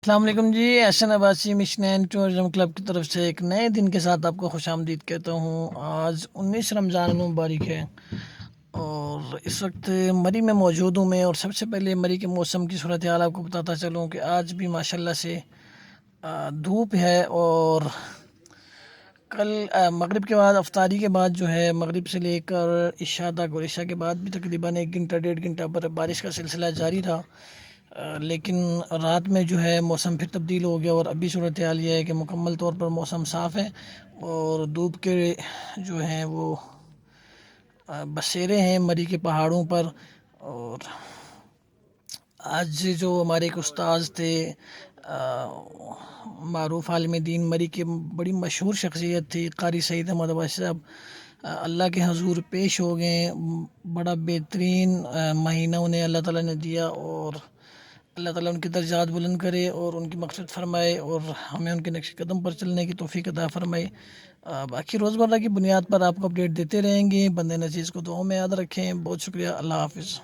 السلام علیکم جی، Ahsan Abbasi mission and tourism club کی طرف سے ایک نئے دن کے ساتھ آپ کو خوش آمدید کہتا ہوں۔ آج 19 رمضان المبارک ہے اور اس وقت مری میں موجود ہوں میں، اور سب سے پہلے مری کے موسم کی صورتحال آپ کو بتاتا چلوں کہ آج بھی ماشاءاللہ سے دھوپ ہے، اور کل مغرب کے بعد افطاری کے بعد جو ہے مغرب سے لے کر عشاء تک، اور عشاء کے بعد بھی تقریباً 1 گھنٹہ 1.5 گھنٹہ پر بارش کا سلسلہ جاری رہا، لیکن رات میں جو ہے موسم پھر تبدیل ہو گیا، اور ابھی صورتحال یہ ہے کہ مکمل طور پر موسم صاف ہے اور دھوپ کے جو ہیں وہ بسیرے ہیں مری کے پہاڑوں پر۔ اور آج جو ہمارے ایک استاذ تھے، معروف عالم دین مری کے، بڑی مشہور شخصیت تھی، قاری سعید احمد عباسی صاحب، اللہ کے حضور پیش ہو گئے۔ بڑا بہترین مہینہ انہیں اللہ تعالیٰ نے دیا، اور اللہ تعالیٰ ان کے درجات بلند کرے اور ان کی مغفرت فرمائے، اور ہمیں ان کے نقش قدم پر چلنے کی توفیق عطا فرمائے۔ باقی روزمرہ کی بنیاد پر آپ کو اپڈیٹ دیتے رہیں گے۔ بندے نعزیز کو دعاؤں میں یاد رکھیں۔ بہت شکریہ، اللہ حافظ۔